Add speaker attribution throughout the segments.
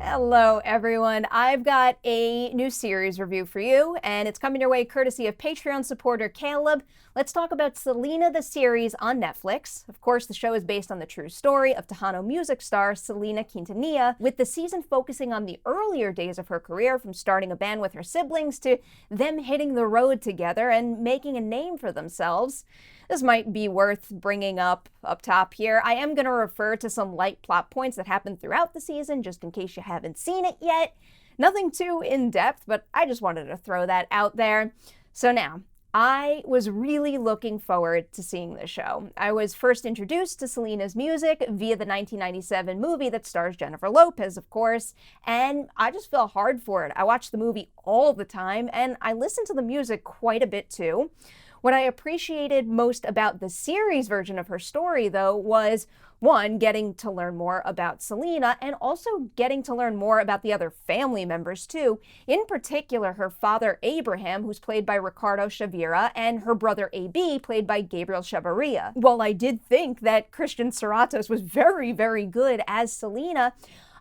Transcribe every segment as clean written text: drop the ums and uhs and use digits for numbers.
Speaker 1: Hello, everyone. I've got a new series review for you, and it's coming your way courtesy of Patreon supporter Caleb. Let's talk about Selena the series on Netflix. Of course, the show is based on the true story of Tejano music star Selena Quintanilla, with the season focusing on the earlier days of her career, from starting a band with her siblings to them hitting the road together and making a name for themselves. This might be worth bringing up top here. I am going to refer to some light plot points that happened throughout the season, just in case you haven't seen it yet. Nothing too in-depth, but I just wanted to throw that out there. So now, I was really looking forward to seeing this show. I was first introduced to Selena's music via the 1997 movie that stars Jennifer Lopez, of course, and I just fell hard for it. I watched the movie all the time, and I listened to the music quite a bit too. What I appreciated most about the series version of her story, though, was, one, getting to learn more about Selena, and also getting to learn more about the other family members, too. In particular, her father, Abraham, who's played by Ricardo Chavira, and her brother, AB, played by Gabriel Chavarria. While I did think that Christian Serratos was very, very good as Selena,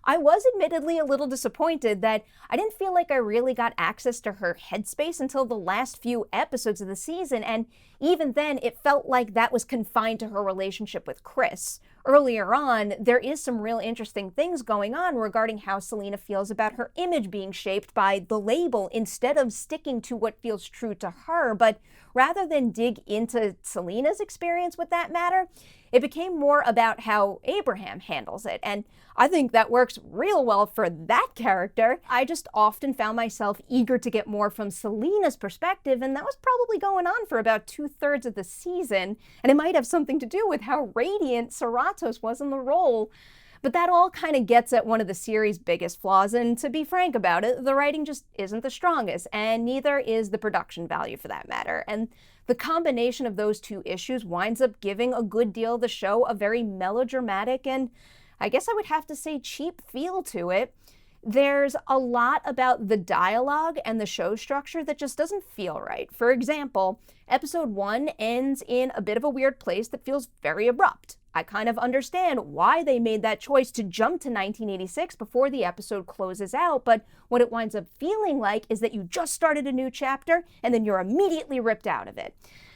Speaker 1: I was admittedly a little disappointed that I didn't feel like I really got access to her headspace until the last few episodes of the season, and even then it felt like that was confined to her relationship with Chris. Earlier on, there is some real interesting things going on regarding how Selena feels about her image being shaped by the label instead of sticking to what feels true to her, but rather than dig into Selena's experience with that matter, it became more about how Abraham handles it, and I think that works real well for that character. I just often found myself eager to get more from Selena's perspective, and that was probably going on for about 2/3 of the season, and it might have something to do with how radiant Serratos was in the role. But that all kind of gets at one of the series' biggest flaws, and to be frank about it, the writing just isn't the strongest, and neither is the production value for that matter. And the combination of those two issues winds up giving a good deal of the show a very melodramatic and, I guess I would have to say, cheap feel to it. There's a lot about the dialogue and the show structure that just doesn't feel right. For example, episode 1 ends in a bit of a weird place that feels very abrupt. I kind of understand why they made that choice to jump to 1986 before the episode closes out, but what it winds up feeling like is that you just started a new chapter and then you're immediately ripped out of it.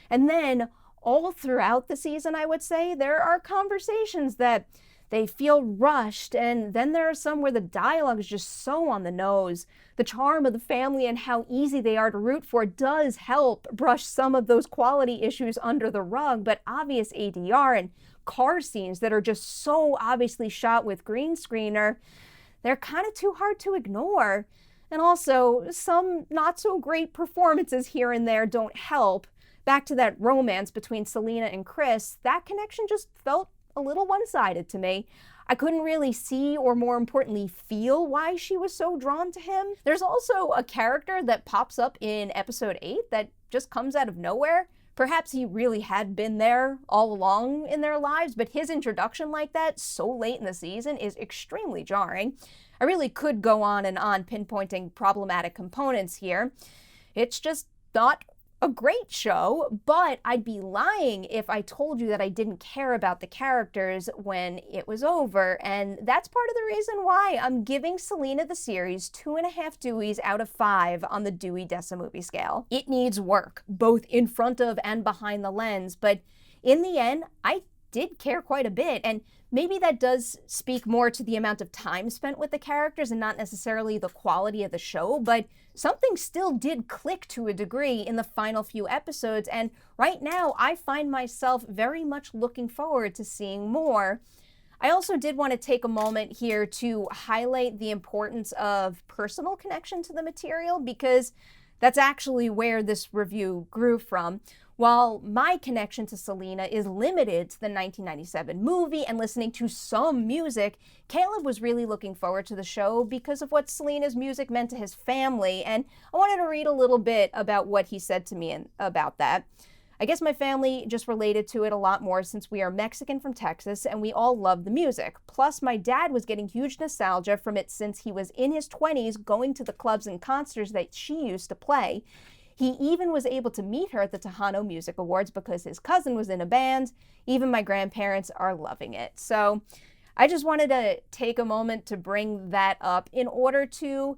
Speaker 1: And then all throughout the season, I would say, there are conversations that they feel rushed, and then there are some where the dialogue is just so on the nose. The charm of the family and how easy they are to root for does help brush some of those quality issues under the rug, but obvious ADR and car scenes that are just so obviously shot with green screen they're kind of too hard to ignore. And also, some not so great performances here and there don't help. Back to that romance between Selena and Chris, that connection just felt a little one-sided to me. I couldn't really see, or more importantly, feel why she was so drawn to him. There's also a character that pops up in episode 8 that just comes out of nowhere. Perhaps he really had been there all along in their lives, but his introduction like that so late in the season is extremely jarring. I really could go on and on pinpointing problematic components here. It's just not a great show, but I'd be lying if I told you that I didn't care about the characters when it was over, and that's part of the reason why I'm giving Selena the series 2.5 Deweys out of 5 on the Dewey Decimovie scale. It needs work, both in front of and behind the lens, but in the end, I did care quite a bit, and maybe that does speak more to the amount of time spent with the characters and not necessarily the quality of the show, but something still did click to a degree in the final few episodes, and right now I find myself very much looking forward to seeing more. I also did want to take a moment here to highlight the importance of personal connection to the material, because that's actually where this review grew from. While my connection to Selena is limited to the 1997 movie and listening to some music, Caleb was really looking forward to the show because of what Selena's music meant to his family, and I wanted to read a little bit about what he said to me about that. I guess my family just related to it a lot more since we are Mexican from Texas and we all love the music. Plus, my dad was getting huge nostalgia from it since he was in his 20s going to the clubs and concerts that she used to play. He even was able to meet her at the Tejano Music Awards because his cousin was in a band. Even my grandparents are loving it. So I just wanted to take a moment to bring that up in order to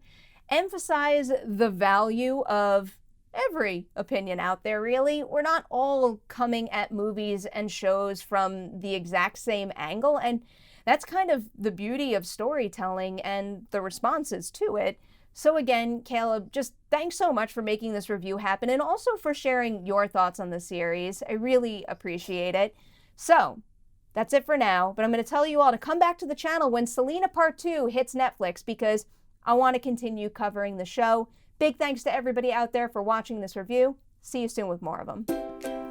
Speaker 1: emphasize the value of every opinion out there, really. We're not all coming at movies and shows from the exact same angle, and that's kind of the beauty of storytelling and the responses to it. So again, Caleb, just thanks so much for making this review happen and also for sharing your thoughts on the series. I really appreciate it. So that's it for now, but I'm going to tell you all to come back to the channel when Selena Part 2 hits Netflix because I want to continue covering the show. Big thanks to everybody out there for watching this review. See you soon with more of them.